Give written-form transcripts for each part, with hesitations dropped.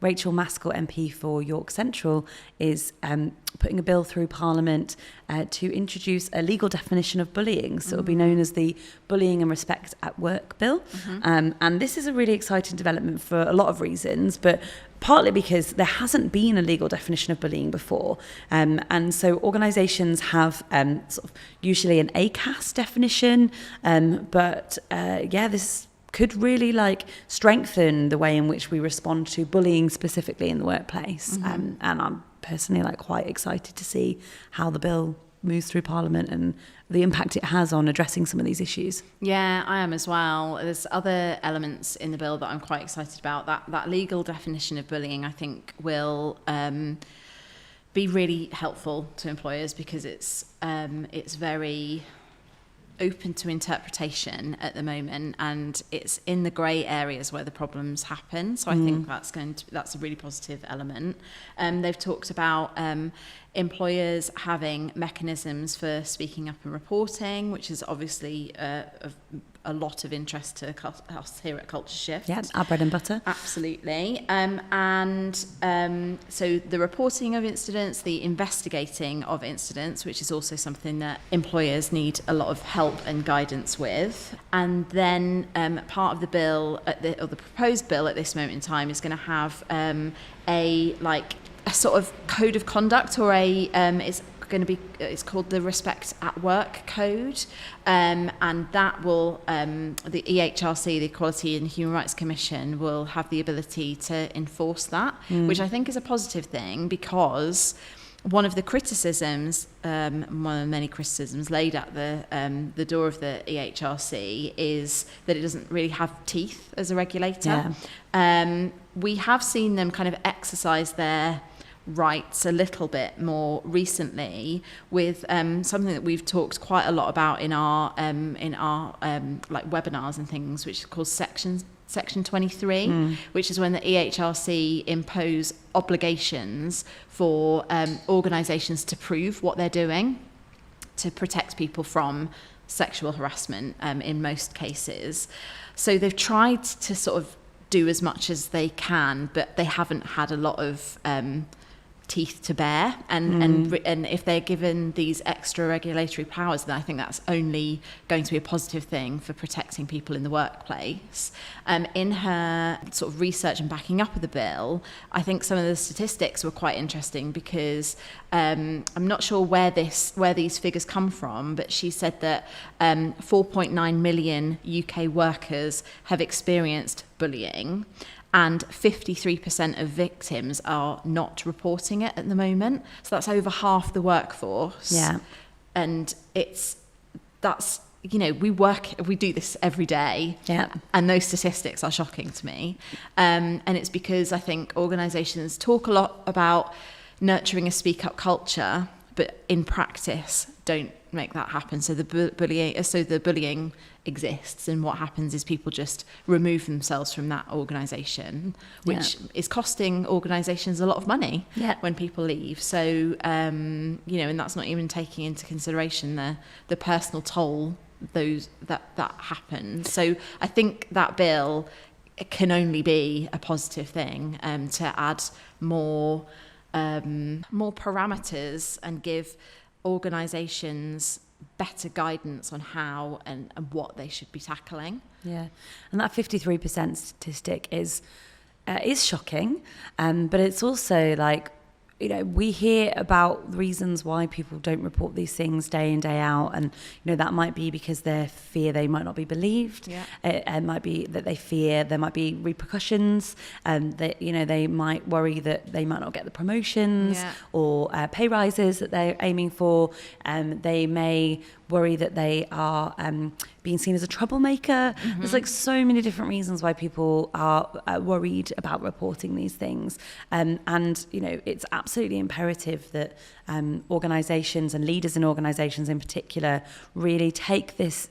Rachel Maskell MP for York Central is putting a bill through Parliament to introduce a legal definition of bullying. So it'll be known as the Bullying and Respect at Work Bill. And this is a really exciting development for a lot of reasons, but partly because there hasn't been a legal definition of bullying before. And so organisations have sort of usually an ACAS definition, but this could really strengthen the way in which we respond to bullying specifically in the workplace. And I'm personally quite excited to see how the bill moves through Parliament and the impact it has on addressing some of these issues. Yeah, I am as well. There's other elements in the bill that I'm quite excited about. That legal definition of bullying, I think, will be really helpful to employers because it's very open to interpretation at the moment, and it's in the grey areas where the problems happen. So I think that's a really positive element. They've talked about employers having mechanisms for speaking up and reporting, which is obviously a lot of interest to us here at Culture Shift. Yeah, our bread and butter. Absolutely. So the reporting of incidents, the investigating of incidents, which is also something that employers need a lot of help and guidance with. And then part of the bill, or the proposed bill at this moment in time, is going to have a sort of code of conduct, or it's called the Respect at Work Code, and that will the EHRC, the Equality and Human Rights Commission, will have the ability to enforce that, which I think is a positive thing, because one of the criticisms, one of the many criticisms laid at the door of the EHRC is that it doesn't really have teeth as a regulator. We have seen them kind of exercise their rights a little bit more recently with something that we've talked quite a lot about in our webinars and things, which is called Section 23, which is when the EHRC impose obligations for organisations to prove what they're doing to protect people from sexual harassment in most cases. So they've tried to sort of do as much as they can, but they haven't had a lot of teeth to bear, and if they're given these extra regulatory powers, then I think that's only going to be a positive thing for protecting people in the workplace. In her sort of research and backing up of the bill, I think some of the statistics were quite interesting, because I'm not sure where these figures come from, but she said that 4.9 million UK workers have experienced bullying, and 53% of victims are not reporting it at the moment. So that's over half the workforce. Yeah. And we do this every day. Yeah. And those statistics are shocking to me. And it's because I think organisations talk a lot about nurturing a speak up culture, but in practice don't make that happen. So the bullying exists, and what happens is people just remove themselves from that organisation, which is costing organisations a lot of money when people leave. So and that's not even taking into consideration the personal toll that happens. So I think that bill, it can only be a positive thing, to add more parameters and give organisations better guidance on how and what they should be tackling. Yeah, and that 53% statistic is shocking, but it's also we hear about reasons why people don't report these things day in, day out, and that might be because they fear they might not be believed. It might be that they fear there might be repercussions, and that they might worry that they might not get the promotions or pay rises that they're aiming for. They may worry that they are being seen as a troublemaker. There's so many different reasons why people are worried about reporting these things, and it's absolutely imperative that organisations and leaders in organisations in particular really take this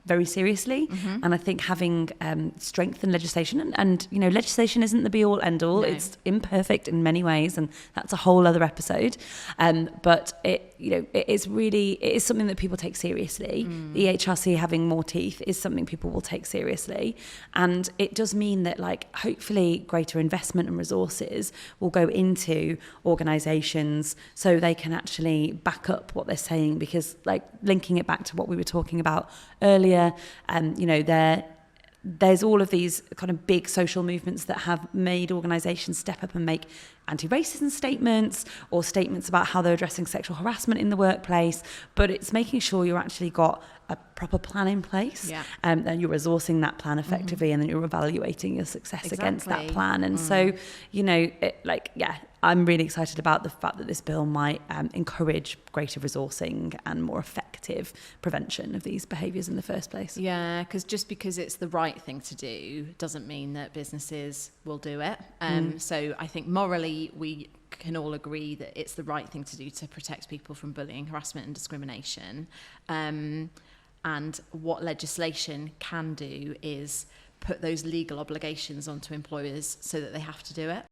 very seriously. And I think having strengthened legislation, and you know, legislation isn't the be all end all. No. It's imperfect in many ways, and that's a whole other episode. But it is something that people take seriously. The EHRC having more teeth is something people will take seriously, and it does mean that, like, hopefully greater investment and resources will go into organisations so they can actually back up what they're saying, because, like, linking it back to what we were talking about earlier, you know, there's all of these kind of big social movements that have made organisations step up and make anti-racism statements, or statements about how they're addressing sexual harassment in the workplace, but it's making sure you're actually got a proper plan in place, and you're resourcing that plan effectively, and then you're evaluating your success against that plan. And so, you know, I'm really excited about the fact that this bill might encourage greater resourcing and more effective prevention of these behaviours in the first place. Yeah, because just because it's the right thing to do doesn't mean that businesses will do it. So I think morally we can all agree that it's the right thing to do to protect people from bullying, harassment and discrimination. And what legislation can do is put those legal obligations onto employers so that they have to do it.